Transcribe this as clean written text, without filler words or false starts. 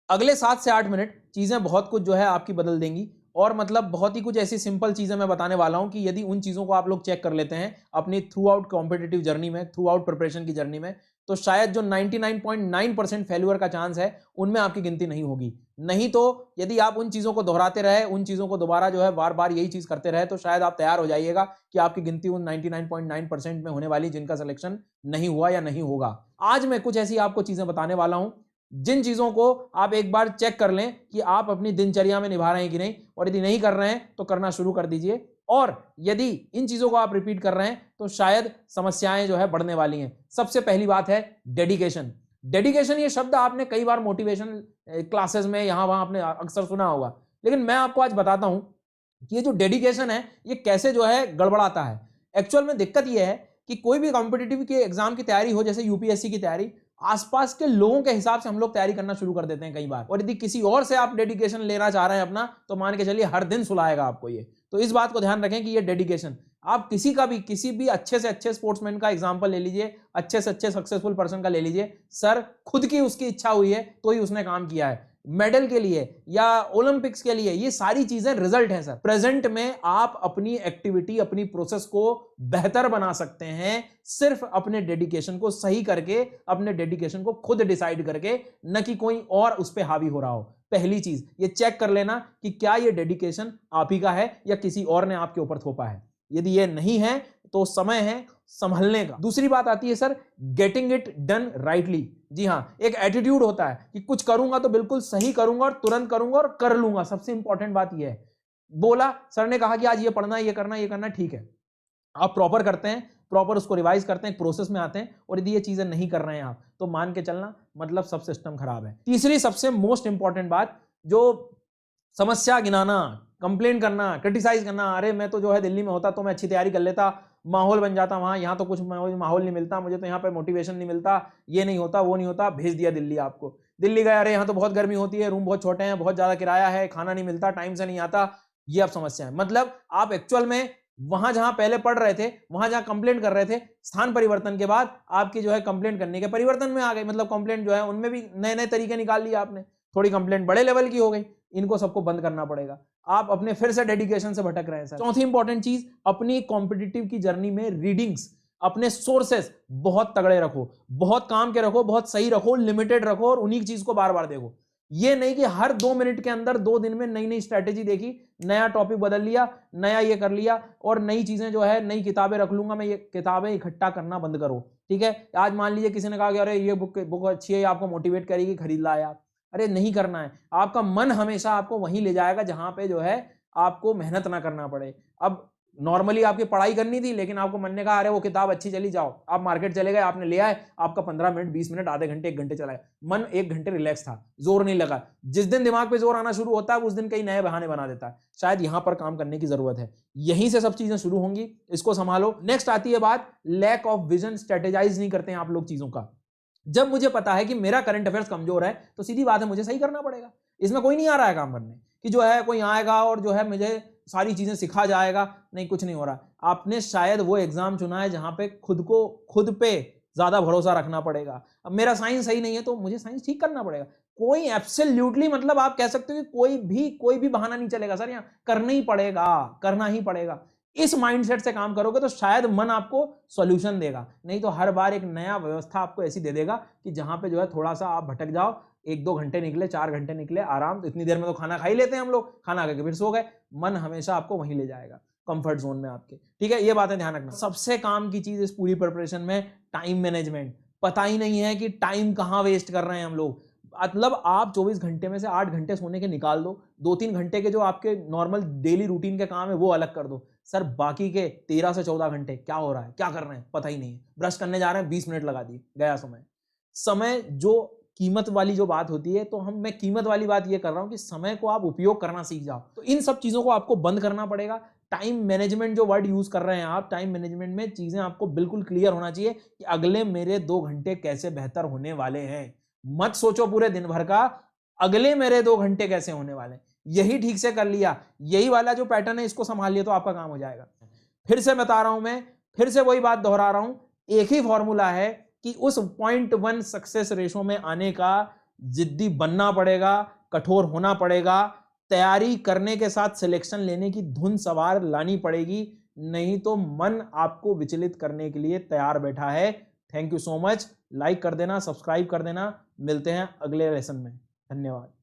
अगले 7 से 8 मिनट चीजें बहुत कुछ जो है आपकी बदल देंगी। और मतलब बहुत ही कुछ ऐसी सिंपल चीजें मैं बताने वाला हूं कि यदि उन चीजों को आप लोग चेक कर लेते हैं अपनी थ्रू आउट कॉम्पिटेटिव जर्नी में, थ्रू आउट प्रिपरेशन की जर्नी में, तो शायद जो 99.9% फेल्यूर का चांस है उनमें आपकी गिनती नहीं होगी। नहीं तो यदि आप उन चीजों को दोहराते रहे, उन चीजों को दोबारा जो है बार बार यही चीज करते रहे, तो शायद आप तैयार हो जाइएगा कि आपकी गिनती उन 99.9% में होने वाली जिनका सिलेक्शन नहीं हुआ या नहीं होगा। आज मैं कुछ ऐसी आपको चीजें बताने वाला हूं जिन चीजों को आप एक बार चेक कर लें कि आप अपनी दिनचर्या में निभा रहे हैं कि नहीं, और यदि नहीं कर रहे हैं तो करना शुरू कर दीजिए। और यदि इन चीजों को आप रिपीट कर रहे हैं तो शायद समस्याएं जो है बढ़ने वाली हैं। सबसे पहली बात है डेडिकेशन। डेडिकेशन ये शब्द आपने कई बार मोटिवेशन क्लासेस में यहां वहां आपने अक्सर सुना होगा, लेकिन मैं आपको आज बताता हूं कि ये जो डेडिकेशन है ये कैसे जो है गड़बड़ाता है। एक्चुअल में दिक्कत ये है कि कोई भी कॉम्पिटिटिव के एग्जाम की तैयारी हो, जैसे यूपीएससी की तैयारी, आसपास के लोगों के हिसाब से हम लोग तैयारी करना शुरू कर देते हैं कई बार। और यदि किसी और से आप डेडिकेशन लेना चाह रहे हैं अपना, तो मान के चलिए हर दिन सुलाएगा आपको ये। तो इस बात को ध्यान रखें कि ये डेडिकेशन, आप किसी भी अच्छे से अच्छे स्पोर्ट्समैन का एग्जांपल ले लीजिए, अच्छे से अच्छे सक्सेसफुल पर्सन का ले लीजिए। सर खुद की उसकी इच्छा हुई है तो ही उसने काम किया है, मेडल के लिए या ओलंपिक्स के लिए, ये सारी चीजें रिजल्ट है सर। प्रेजेंट में आप अपनी एक्टिविटी, अपनी प्रोसेस को बेहतर बना सकते हैं सिर्फ अपने डेडिकेशन को सही करके, अपने डेडिकेशन को खुद डिसाइड करके, न कि कोई और उस पर हावी हो रहा हो। पहली चीज ये चेक कर लेना कि क्या ये डेडिकेशन आप ही का है या किसी और ने आपके ऊपर थोपा है। यदि ये नहीं है तो समय है संभलने का। दूसरी बात आती है sir getting it done rightly. जी हां, एक एटीट्यूड होता है कि कुछ करूंगा तो बिल्कुल सही करूंगा और तुरंत करूंगा और कर लूंगा। सबसे इंपॉर्टेंट बात यह है, बोला सर ने कहा कि आज ये पढ़ना है, ये करना, ठीक है, आप प्रॉपर करते हैं, प्रॉपर उसको रिवाइज करते हैं, प्रोसेस में आते हैं। और यदि ये चीजें नहीं कर रहे हैं आप, तो मान के चलना मतलब सब सिस्टम खराब है। तीसरी सबसे मोस्ट इंपॉर्टेंट बात, जो समस्या गिनाना, कंप्लेन करना, क्रिटिसाइज करना, अरे मैं तो जो है दिल्ली में होता तो मैं अच्छी तैयारी कर लेता, माहौल बन जाता वहां, यहाँ तो कुछ माहौल नहीं मिलता मुझे, तो यहाँ पे मोटिवेशन नहीं मिलता, ये नहीं होता, वो नहीं होता, भेज दिया दिल्ली आपको। दिल्ली गया, अरे यहाँ तो बहुत गर्मी होती है, रूम बहुत छोटे हैं, बहुत ज्यादा किराया है, खाना नहीं मिलता, टाइम से नहीं आता, ये अब समस्या है। मतलब आप एक्चुअल में वहां जहां पहले पढ़ रहे थे, वहां जहां कंप्लेंट कर रहे थे, स्थान परिवर्तन के बाद आपकी जो है कंप्लेंट करने के परिवर्तन में आ गई। मतलब कंप्लेंट जो है उनमें भी नए नए तरीके निकाल लिए आपने, थोड़ी कंप्लेंट बड़े लेवल की हो गई। इनको सबको बंद करना पड़ेगा। आप अपने फिर से डेडिकेशन से भटक रहे हैं सर। चौथी इंपॉर्टेंट चीज, अपनी कॉम्पिटिटिव की जर्नी में रीडिंग्स, अपने सोर्सेस बहुत तगड़े रखो, बहुत काम के रखो, बहुत सही रखो, लिमिटेड रखो, और उन्हीं चीज को बार बार देखो। ये नहीं कि हर 2 मिनट के अंदर 2 दिन में नई नई स्ट्रेटेजी देखी, नया टॉपिक बदल लिया, नया ये कर लिया, और नई चीजें जो है, नई किताबें रख लूंगा मैं, ये किताबें इकट्ठा करना बंद करो। ठीक है, आज मान लीजिए किसी ने कहा कि अरे ये बुक अच्छी है, आपको मोटिवेट करेगी, खरीद लाए आप। अरे नहीं करना है, आपका मन हमेशा आपको वहीं ले जाएगा जहां पे जो है आपको मेहनत ना करना पड़े। अब नॉर्मली आपकी पढ़ाई करनी थी, लेकिन आपको मन ने कहा अरे वो किताब अच्छी चली, जाओ, आप मार्केट चले गए, आपने ले आए, आपका 15 मिनट, 20 मिनट, आधे घंटे, 1 घंटे चला गया, मन 1 घंटे रिलैक्स था, जोर नहीं लगा। जिस दिन दिमाग पे जोर आना शुरू होता है उस दिन कई नए बहाने बना देता है। शायद यहां पर काम करने की जरूरत है, यहीं से सब चीजें शुरू होंगी, इसको संभालो। नेक्स्ट आती है बात लैक ऑफ विजन, स्ट्रेटेजाइज नहीं करते हैं आप लोग चीजों का। जब मुझे पता है कि मेरा करंट अफेयर्स कमजोर है, तो सीधी बात है मुझे सही करना पड़ेगा। इसमें कोई नहीं आ रहा है काम करने कि जो है कोई आएगा और जो है मुझे सारी चीजें सिखा जाएगा, नहीं, कुछ नहीं हो रहा। आपने शायद वो एग्जाम चुना है जहां पे खुद पे ज्यादा भरोसा रखना पड़ेगा। अब मेरा साइंस सही नहीं है तो मुझे साइंस ठीक करना पड़ेगा। कोई एब्सोल्युटली, मतलब आप कह सकते हो कि कोई भी बहाना नहीं चलेगा सर, यहाँ करना ही पड़ेगा, करना ही पड़ेगा। इस माइंडसेट से काम करोगे तो शायद मन आपको सॉल्यूशन देगा, नहीं तो हर बार एक नया व्यवस्था आपको ऐसी दे देगा कि जहां पे जो है थोड़ा सा आप भटक जाओ, 1-2 घंटे निकले, 4 घंटे निकले, आराम, तो इतनी देर में तो खाना खा ही लेते हैं हम लोग, खाना खा के फिर सो गए। मन हमेशा आपको वहीं ले जाएगा, कंफर्ट जोन में आपके। ठीक है, ये बातें ध्यान रखना। सबसे काम की चीज इस पूरी प्रिपरेशन में टाइम मैनेजमेंट। पता ही नहीं है कि टाइम कहां वेस्ट कर रहे हैं हम लोग। मतलब आप 24 घंटे में से 8 घंटे सोने के निकाल दो, 2-3 घंटे के जो आपके नॉर्मल डेली रूटीन के काम है वो अलग कर दो। सर बाकी के 13 से 14 घंटे क्या हो रहा है, क्या कर रहे हैं, पता ही नहीं है। ब्रश करने जा रहे हैं, 20 मिनट लगा दिए, गया समय जो कीमत वाली जो बात होती है, तो मैं कीमत वाली बात ये कर रहा हूं कि समय को आप उपयोग करना सीख जाओ। तो इन सब चीजों को आपको बंद करना पड़ेगा। टाइम मैनेजमेंट जो वर्ड यूज कर रहे हैं आप, टाइम मैनेजमेंट में चीजें आपको बिल्कुल क्लियर होना चाहिए कि अगले मेरे 2 घंटे कैसे बेहतर होने वाले हैं। मत सोचो पूरे दिन भर का, अगले मेरे 2 घंटे कैसे होने वाले। यही ठीक से कर लिया, यही वाला जो पैटर्न है इसको संभाल लिया, तो आपका काम हो जाएगा। फिर से बता रहा हूं, मैं फिर से वही बात दोहरा रहा हूं, एक ही फॉर्मूला है कि उस 0.1 सक्सेस रेशो में आने का, जिद्दी बनना पड़ेगा, कठोर होना पड़ेगा, तैयारी करने के साथ सिलेक्शन लेने की धुन सवार लानी पड़ेगी, नहीं तो मन आपको विचलित करने के लिए तैयार बैठा है। Thank you so much. Like कर देना, सब्सक्राइब कर देना। मिलते हैं अगले लेसन में। धन्यवाद।